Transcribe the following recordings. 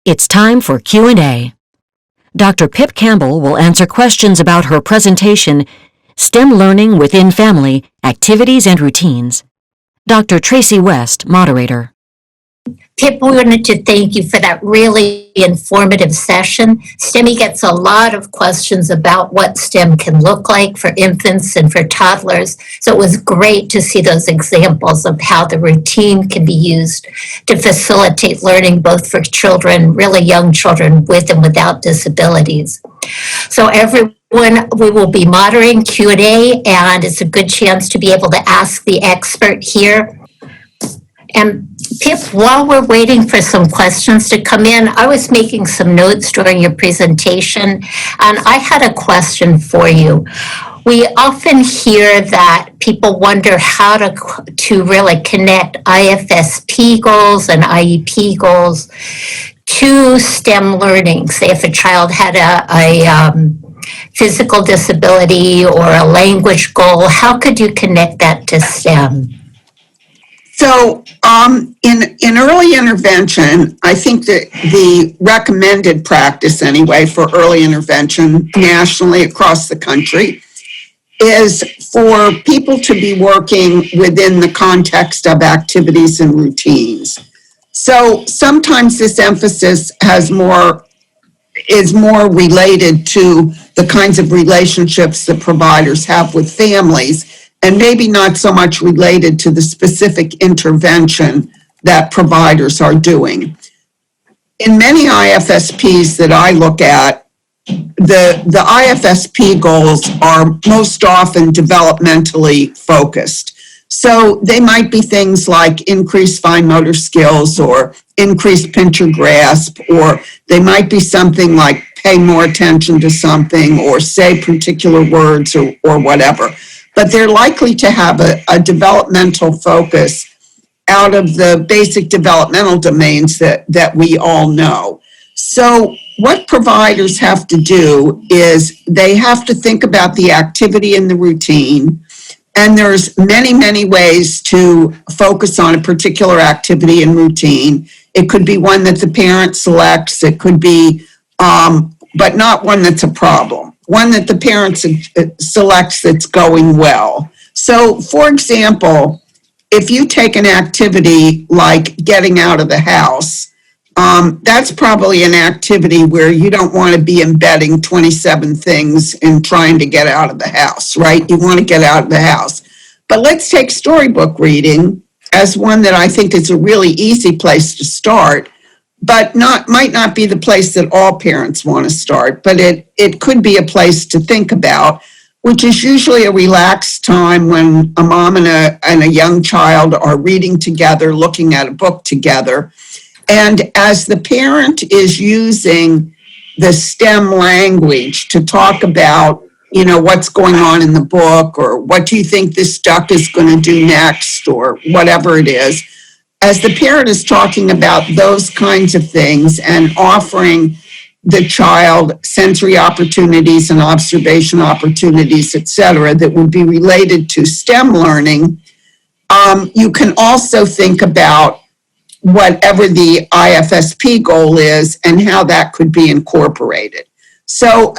It's time for Q&A. Dr. Pip Campbell will answer questions about her presentation, STEM Learning Within Family, Activities and Routines. Dr. Tracy West, moderator. Pip, we wanted to thank you for that really informative session. STEMI gets a lot of questions about what STEM can look like for infants and for toddlers. So it was great to see those examples of how the routine can be used to facilitate learning both for children, really young children with and without disabilities. So everyone, we will be moderating Q&A, and it's a good chance to be able to ask the expert here. And Pip, while we're waiting for some questions to come in, I was making some notes during your presentation, and I had a question for you. We often hear that people wonder how to really connect IFSP goals and IEP goals to STEM learning. Say if a child had a physical disability or a language goal, how could you connect that to STEM? So in early intervention, I think that the recommended practice anyway for early intervention nationally across the country is for people to be working within the context of activities and routines. So sometimes this emphasis is more related to the kinds of relationships that providers have with families, and maybe not so much related to the specific intervention that providers are doing. In many IFSPs that I look at, the IFSP goals are most often developmentally focused. So they might be things like increased fine motor skills or increased pincher grasp, or they might be something like pay more attention to something or say particular words or whatever. But they're likely to have a developmental focus out of the basic developmental domains that we all know. So what providers have to do is they have to think about the activity and the routine, and there's many, many ways to focus on a particular activity and routine. It could be one that the parent selects, it could be, but not one that's a problem. One that the parent selects that's going well. So, for example, if you take an activity like getting out of the house, that's probably an activity where you don't want to be embedding 27 things in trying to get out of the house, right? You want to get out of the house. But let's take storybook reading as one that I think is a really easy place to start, but might not be the place that all parents want to start, but it could be a place to think about, which is usually a relaxed time when a mom and a young child are reading together, looking at a book together. And as the parent is using the STEM language to talk about, what's going on in the book, or what do you think this duck is going to do next, or whatever it is, as the parent is talking about those kinds of things and offering the child sensory opportunities and observation opportunities, et cetera, that would be related to STEM learning, you can also think about whatever the IFSP goal is and how that could be incorporated. So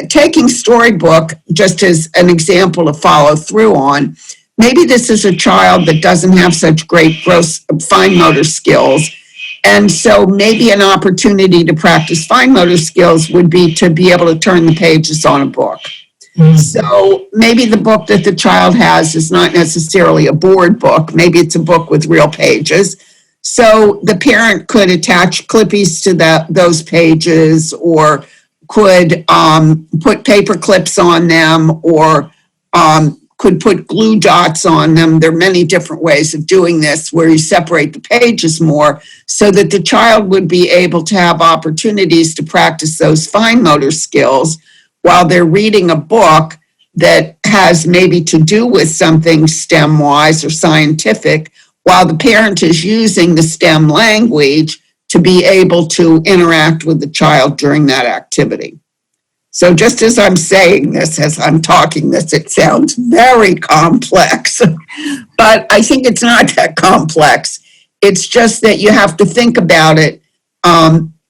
taking storybook just as an example to follow through on, maybe this is a child that doesn't have such great fine motor skills. And so maybe an opportunity to practice fine motor skills would be to be able to turn the pages on a book. Mm-hmm. So maybe the book that the child has is not necessarily a board book. Maybe it's a book with real pages. So the parent could attach clippies to those pages, or could put paper clips on them, or could put glue dots on them. There are many different ways of doing this where you separate the pages more so that the child would be able to have opportunities to practice those fine motor skills while they're reading a book that has maybe to do with something STEM-wise or scientific, while the parent is using the STEM language to be able to interact with the child during that activity. So just as I'm saying this, as I'm talking this, it sounds very complex, but I think it's not that complex. It's just that you have to think about it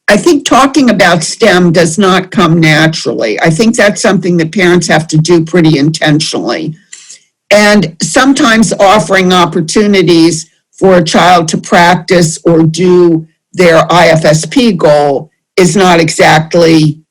I think talking about STEM does not come naturally. I think that's something that parents have to do pretty intentionally. And sometimes offering opportunities for a child to practice or do their IFSP goal does not exactly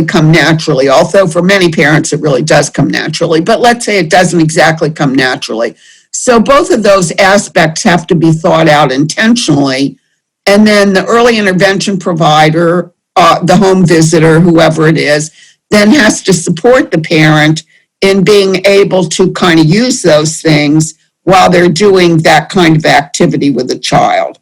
come naturally, although for many parents it really does come naturally. But let's say it doesn't exactly come naturally. So both of those aspects have to be thought out intentionally. And then the early intervention provider, the home visitor, whoever it is, then has to support the parent in being able to kind of use those things while they're doing that kind of activity with a child.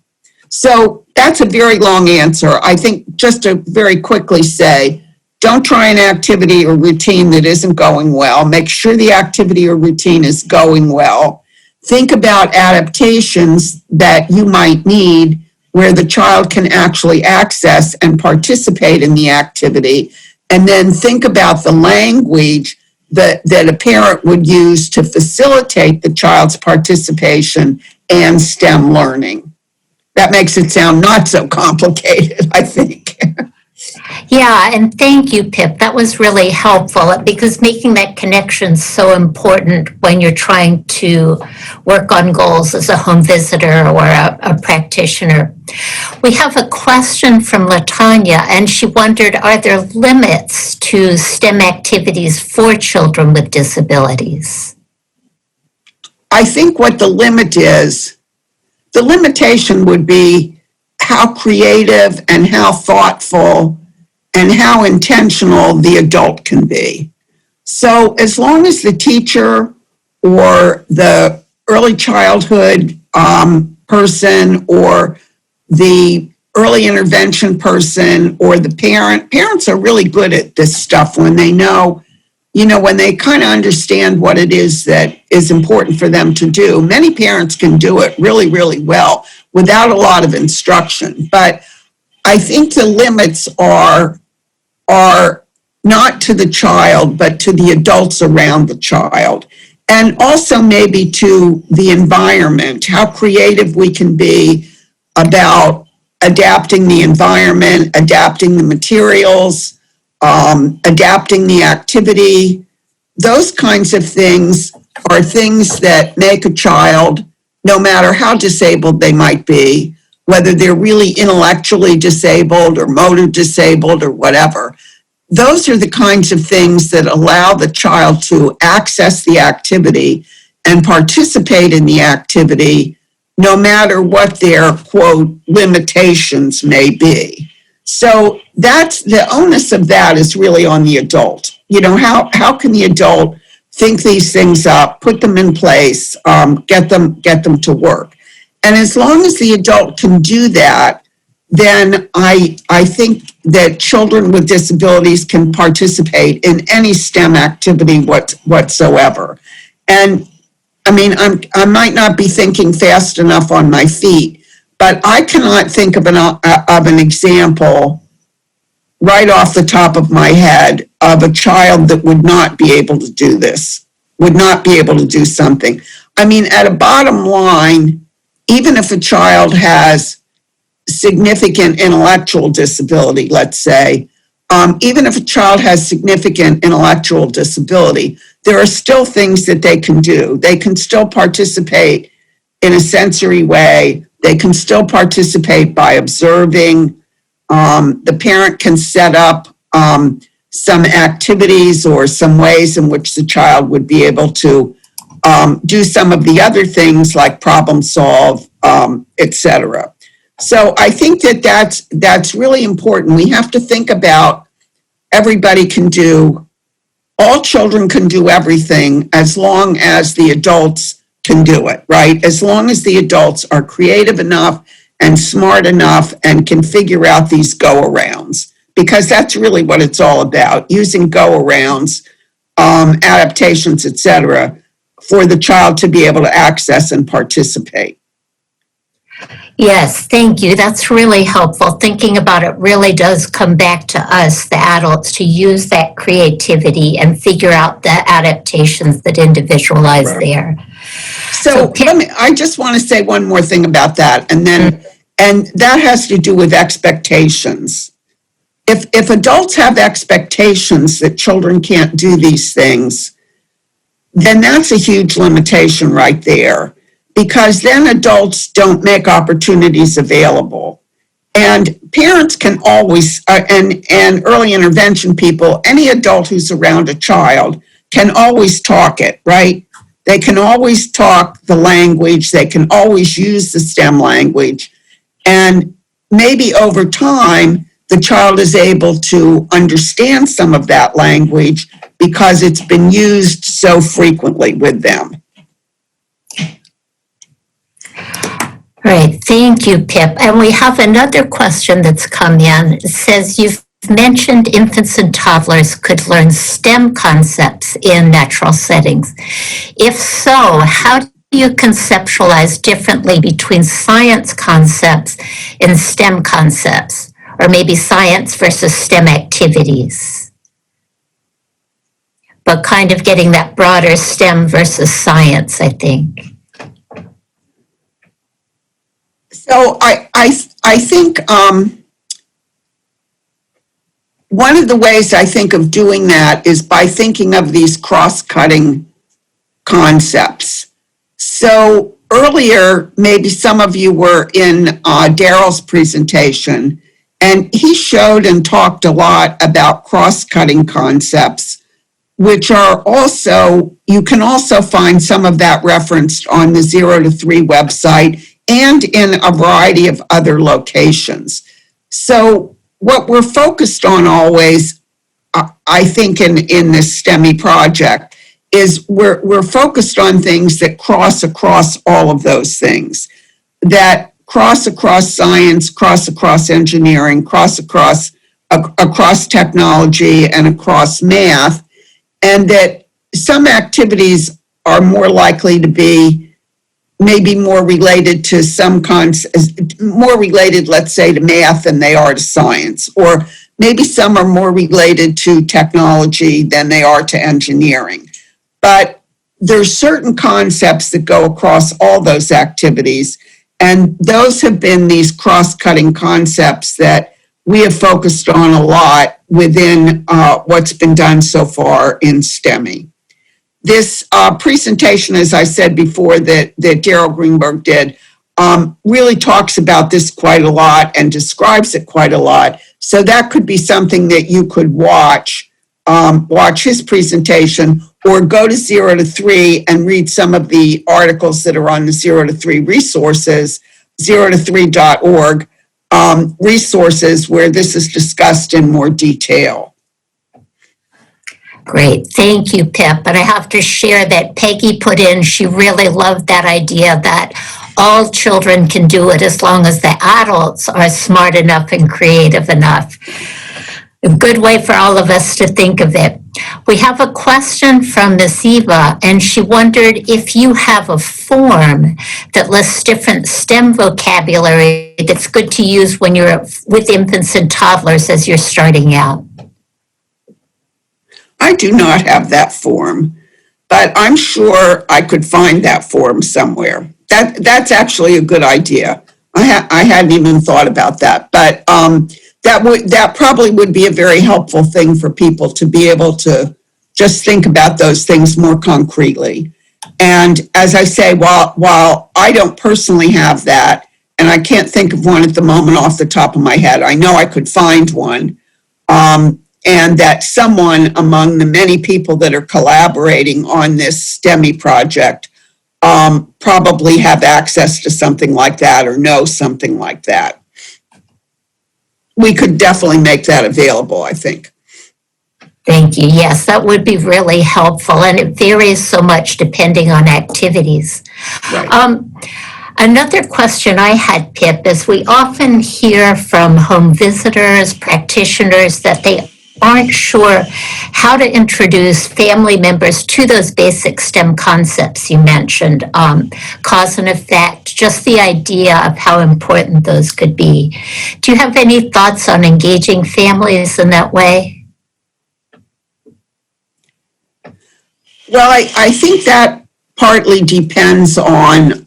So that's a very long answer. I think just to very quickly say, don't try an activity or routine that isn't going well. Make sure the activity or routine is going well. Think about adaptations that you might need where the child can actually access and participate in the activity. And then think about the language that a parent would use to facilitate the child's participation and STEM learning. That makes it sound not so complicated, I think. Yeah, and thank you, Pip. That was really helpful because making that connection is so important when you're trying to work on goals as a home visitor or a practitioner. We have a question from LaTanya, and she wondered, are there limits to STEM activities for children with disabilities? I think what the limitation would be how creative and how thoughtful and how intentional the adult can be. So as long as the teacher or the early childhood person or the early intervention person or the parents are really good at this stuff when they know, when they kind of understand what it is that is important for them to do. Many parents can do it really, really well without a lot of instruction. But I think the limits are not to the child, but to the adults around the child. And also maybe to the environment, how creative we can be about adapting the environment, adapting the materials, adapting the activity. Those kinds of things are things that make a child, no matter how disabled they might be, whether they're really intellectually disabled or motor disabled or whatever, those are the kinds of things that allow the child to access the activity and participate in the activity, no matter what their, quote, limitations may be. So that's the onus of that is really on the adult. How can the adult think these things up, put them in place, get them to work? And as long as the adult can do that, then I think that children with disabilities can participate in any STEM activity whatsoever. And I might not be thinking fast enough on my feet, but I cannot think of an example right off the top of my head of a child that would not be able to do this, would not be able to do something. At a bottom line, even if a child has significant intellectual disability, let's say, even if a child has significant intellectual disability, there are still things that they can do. They can still participate in a sensory way. They can still participate by observing. The parent can set up some activities or some ways in which the child would be able to do some of the other things like problem solve, etc. So I think that's really important. We have to think about all children can do everything as long as the adults can do it, right? As long as the adults are creative enough and smart enough and can figure out these go-arounds, because that's really what it's all about, using go-arounds, adaptations, etc., for the child to be able to access and participate. Yes, thank you. That's really helpful. Thinking about it really does come back to us, the adults, to use that creativity and figure out the adaptations that individualize there. So I just want to say one more thing about that. And then And that has to do with expectations. If adults have expectations that children can't do these things, then that's a huge limitation right there, because then adults don't make opportunities available. And parents can always, and early intervention people, any adult who's around a child can always talk it, right? They can always talk the language, they can always use the STEM language. And maybe over time, the child is able to understand some of that language because it's been used so frequently with them. Right, thank you, Pip. And we have another question that's come in. It says, you've mentioned infants and toddlers could learn STEM concepts in natural settings. If so, how do you conceptualize differently between science concepts and STEM concepts, or maybe science versus STEM activities? But kind of getting that broader STEM versus science, I think. So I think one of the ways I think of doing that is by thinking of these cross-cutting concepts. So earlier, maybe some of you were in Daryl's presentation, and he showed and talked a lot about cross-cutting concepts, which are also, you can also find some of that referenced on the 0 to 3 website and in a variety of other locations. So what we're focused on always, I think in this STEMI project, is we're focused on things that cross across all of those things, that cross across science, cross across engineering, cross across technology and across math, and that some activities are more likely to be maybe more related to more related, let's say, to math than they are to science, or maybe some are more related to technology than they are to engineering. But there's certain concepts that go across all those activities, and those have been these cross-cutting concepts that we have focused on a lot within what's been done so far in STEMI. This presentation, as I said before, that Daryl Greenberg did, really talks about this quite a lot and describes it quite a lot. So that could be something that you could watch his presentation, or go to 0 to 3 and read some of the articles that are on the 0 to 3 resources, 0to3.org, resources where this is discussed in more detail. Great, thank you, Pip. And I have to share that Peggy put in, she really loved that idea that all children can do it as long as the adults are smart enough and creative enough. A good way for all of us to think of it. We have a question from Ms. Eva, and she wondered if you have a form that lists different STEM vocabulary that's good to use when you're with infants and toddlers as you're starting out. I do not have that form, but I'm sure I could find that form somewhere. That's actually a good idea. I hadn't even thought about that, but that probably would be a very helpful thing for people to be able to just think about those things more concretely. And as I say, while I don't personally have that, and I can't think of one at the moment off the top of my head, I know I could find one. And that someone among the many people that are collaborating on this STEMI project probably have access to something like that or know something like that. We could definitely make that available, I think. Thank you. Yes, that would be really helpful, and it varies so much depending on activities. Right. Another question I had, Pip, is we often hear from home visitors, practitioners, that they aren't sure how to introduce family members to those basic STEM concepts you mentioned, cause and effect, just the idea of how important those could be. Do you have any thoughts on engaging families in that way? Well, I think that partly depends on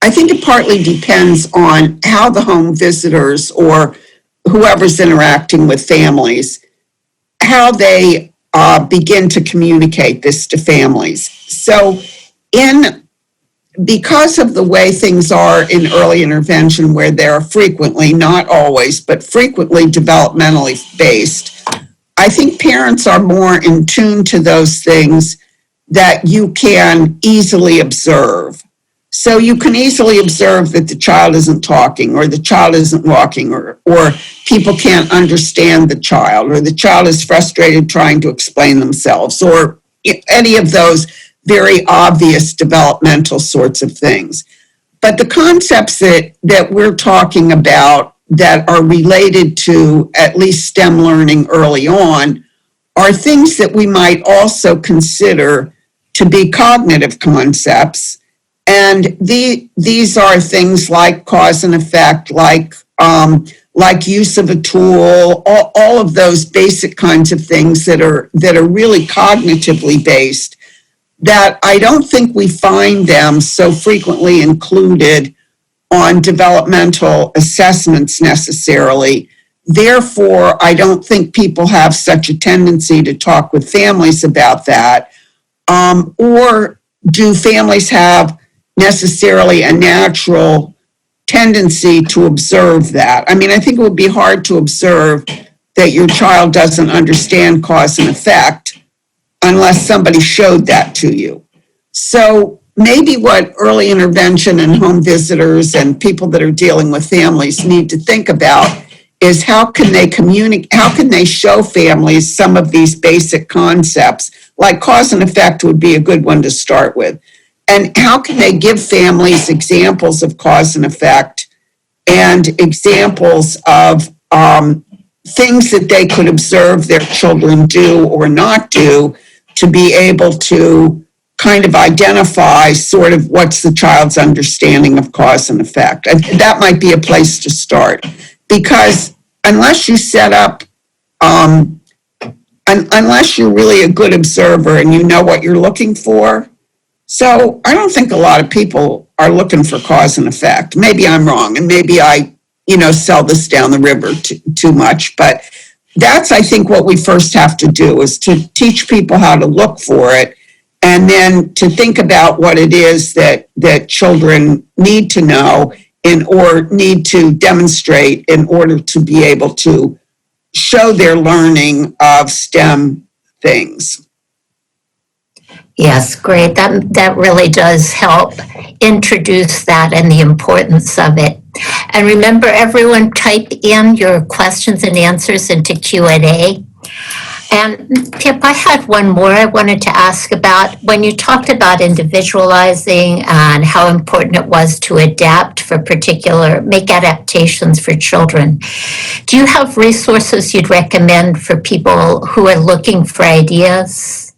I think it partly depends on how the home visitors or whoever's interacting with families, how they begin to communicate this to families. So because of the way things are in early intervention, where they're frequently, not always, but frequently developmentally based, I think parents are more in tune to those things that you can easily observe. So you can easily observe that the child isn't talking, or the child isn't walking, or people can't understand the child, or the child is frustrated trying to explain themselves, or any of those very obvious developmental sorts of things. But the concepts that we're talking about that are related to at least STEM learning early on are things that we might also consider to be cognitive concepts. And these are things like cause and effect, like use of a tool, all of those basic kinds of things that are really cognitively based, that I don't think we find them so frequently included on developmental assessments necessarily. Therefore, I don't think people have such a tendency to talk with families about that. Or do families have necessarily a natural tendency to observe that? I mean, I think it would be hard to observe that your child doesn't understand cause and effect unless somebody showed that to you. So maybe what early intervention and home visitors and people that are dealing with families need to think about is how can they communicate, how can they show families some of these basic concepts, like cause and effect would be a good one to start with. And how can they give families examples of cause and effect and examples of things that they could observe their children do or not do, to be able to kind of identify sort of what's the child's understanding of cause and effect. That might be a place to start, because unless you set up, unless you're really a good observer and you know what you're looking for. So I don't think a lot of people are looking for cause and effect. Maybe I'm wrong, and maybe I, sell this down the river too much, but that's, I think, what we first have to do, is to teach people how to look for it, and then to think about what it is that children need to know or need to demonstrate in order to be able to show their learning of STEM things. Yes, great. That really does help introduce that and the importance of it. And remember, everyone, type in your questions and answers into Q&A. And Pip, I had one more I wanted to ask about. When you talked about individualizing and how important it was to adapt for make adaptations for children, do you have resources you'd recommend for people who are looking for ideas?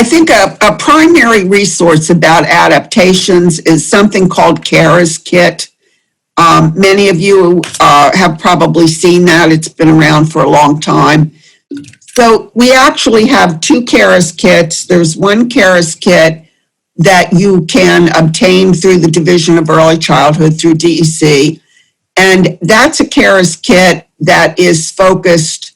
I think a primary resource about adaptations is something called CARES Kit. Many of you have probably seen that. It's been around for a long time. So we actually have two CARES kits. There's one CARES kit that you can obtain through the Division of Early Childhood through DEC. And that's a CARES kit that is focused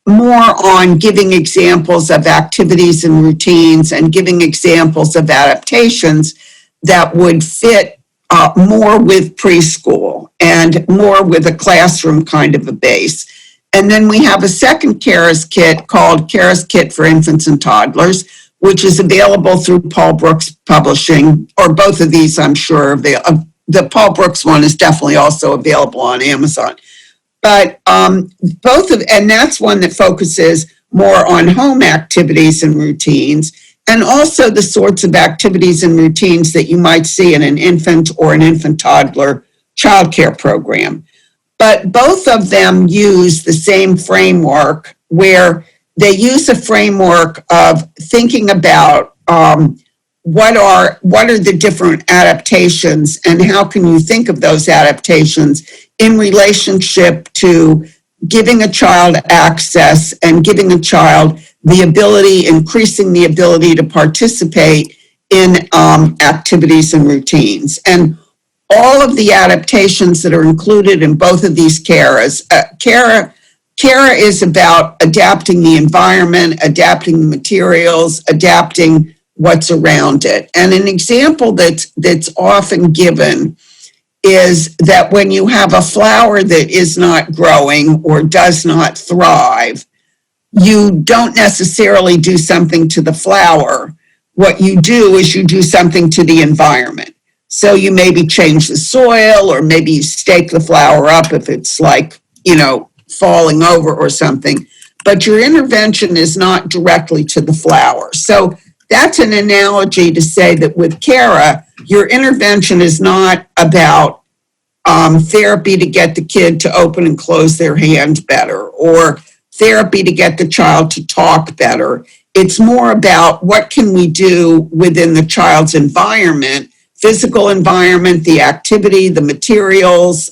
more on giving examples of activities and routines and giving examples of adaptations that would fit more with preschool and more with a classroom kind of a base. And then we have a second CARES kit called CARES Kit for Infants and Toddlers, which is available through Paul Brooks Publishing, or both of these, I'm sure. The Paul Brooks one is definitely also available on Amazon. But and that's one that focuses more on home activities and routines, and also the sorts of activities and routines that you might see in an infant or an infant toddler childcare program. But both of them use the same framework, where they use a framework of thinking about what are the different adaptations, and how can you think of those adaptations in relationship to giving a child access and giving a child the ability, increasing the ability to participate in activities and routines. And all of the adaptations that are included in both of these CARAs, CARA is about adapting the environment, adapting the materials, adapting what's around it. And an example that's often given is that when you have a flower that is not growing or does not thrive, you don't necessarily do something to the flower. What you do is you do something to the environment. So you maybe change the soil, or maybe you stake the flower up if it's like, falling over or something. But your intervention is not directly to the flower. So that's an analogy to say that with CARA, your intervention is not about therapy to get the kid to open and close their hand better, or therapy to get the child to talk better. It's more about what can we do within the child's environment, physical environment, the activity, the materials,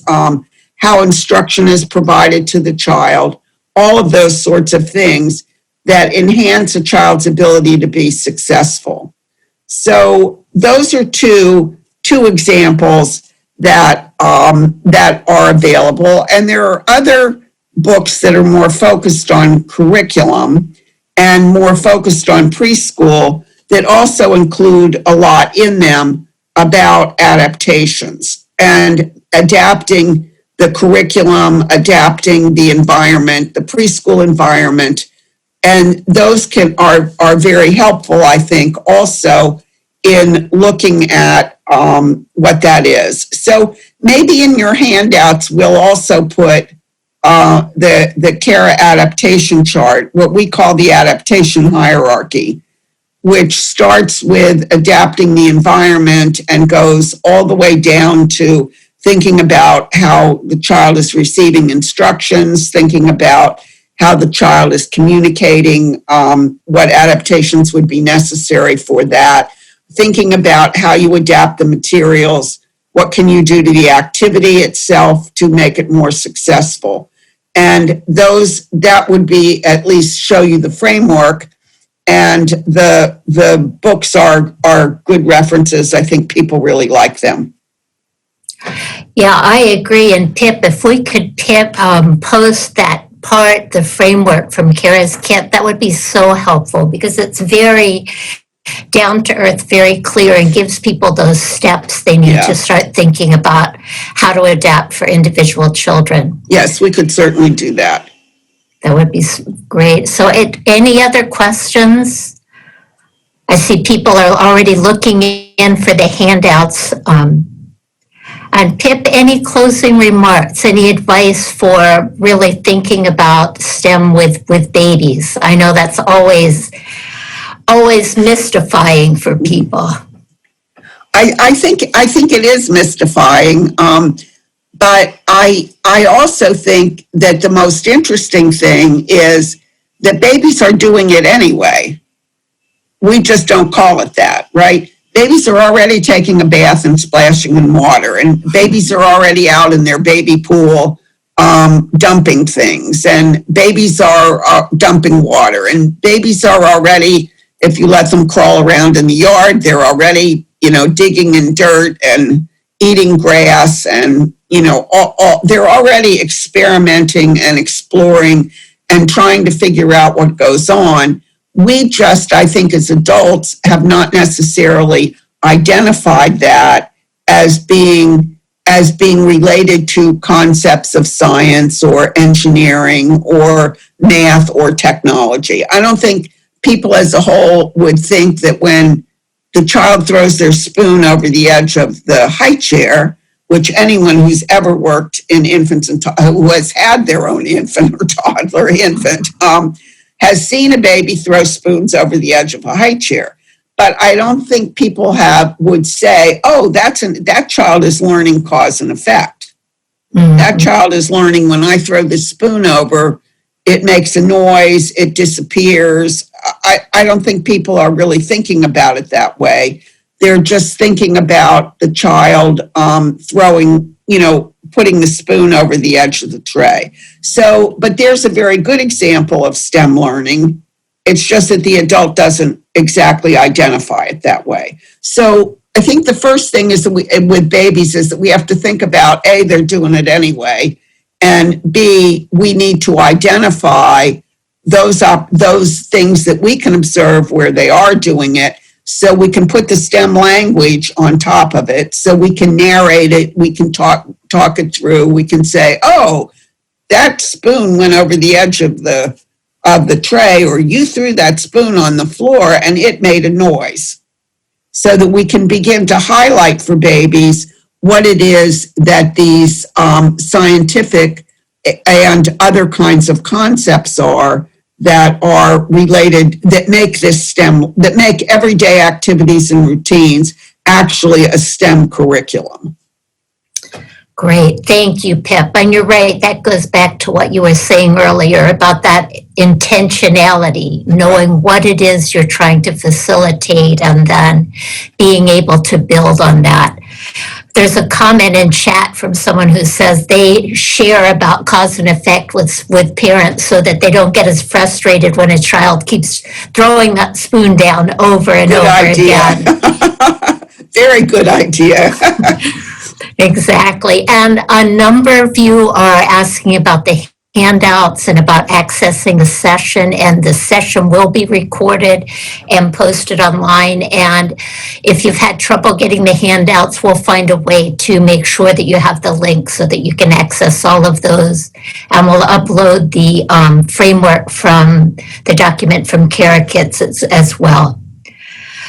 how instruction is provided to the child, all of those sorts of things that enhance a child's ability to be successful. So those are two examples that are available. And there are other books that are more focused on curriculum and more focused on preschool that also include a lot in them about adaptations and adapting the curriculum, adapting the environment, the preschool environment. And those are very helpful, I think, also in looking at what that is. So maybe in your handouts, we'll also put the CARA adaptation chart, what we call the adaptation hierarchy, which starts with adapting the environment and goes all the way down to thinking about how the child is receiving instructions, thinking about how the child is communicating, what adaptations would be necessary for that, thinking about how you adapt the materials, what can you do to the activity itself to make it more successful. And that would be at least show you the framework. And the books are good references. I think people really like them. Yeah, I agree. And Pip, if we could post that part, the framework from Kara's kit, that would be so helpful because it's very down to earth, very clear, and gives people those steps they need to start thinking about how to adapt for individual children. Yes, we could certainly do that. That would be great. So any other questions? I see people are already looking in for the handouts. And Pip, any closing remarks, any advice for really thinking about STEM with babies? I know that's always mystifying for people. I think it is mystifying, but I also think that the most interesting thing is that babies are doing it anyway. We just don't call it that, right? Babies are already taking a bath and splashing in water, and babies are already out in their baby pool dumping things, and babies are dumping water, and babies are already, if you let them crawl around in the yard, they're already, digging in dirt and eating grass, and, they're already experimenting and exploring and trying to figure out what goes on. We just, I think, as adults have not necessarily identified that as being related to concepts of science or engineering or math or technology. I don't think people as a whole would think that when the child throws their spoon over the edge of the high chair, which anyone who's ever worked in infants and who has had their own infant or toddler infant has seen a baby throw spoons over the edge of a high chair. But I don't think people would say, oh, that child is learning cause and effect. Mm-hmm. That child is learning when I throw the spoon over, it makes a noise, it disappears. I don't think people are really thinking about it that way. They're just thinking about the child throwing, putting the spoon over the edge of the tray. So, but there's a very good example of STEM learning It's just that the adult doesn't exactly identify it that way. So I think the first thing is that with babies is that we have to think about, A, they're doing it anyway, and B, we need to identify those things that we can observe where they are doing it, so we can put the STEM language on top of it, so we can narrate it, we can talk it through, we can say, oh, that spoon went over the edge of the tray, or you threw that spoon on the floor and it made a noise, so that we can begin to highlight for babies what it is that these scientific and other kinds of concepts are that are related, that make this STEM, that make everyday activities and routines actually a STEM curriculum. Great. Thank you, Pip. And you're right. That goes back to what you were saying earlier about that intentionality, knowing what it is you're trying to facilitate and then being able to build on that. There's a comment in chat from someone who says they share about cause and effect with parents so that they don't get as frustrated when a child keeps throwing that spoon down over and Good over idea. again. Very good idea. Exactly. And a number of you are asking about the handouts and about accessing the session, and the session will be recorded and posted online. And if you've had trouble getting the handouts, we'll find a way to make sure that you have the link so that you can access all of those. And we'll upload the framework from the document from CareKits as well.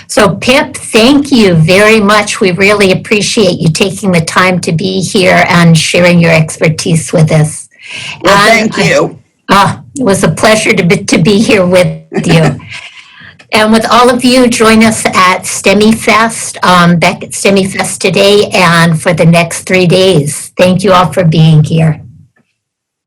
So Pip, thank you very much. We really appreciate you taking the time to be here and sharing your expertise with us. Well, thank you. It was a pleasure to be here with you. And with all of you, join us at STEMIEFest, back at STEMIEFest today and for the next 3 days. Thank you all for being here.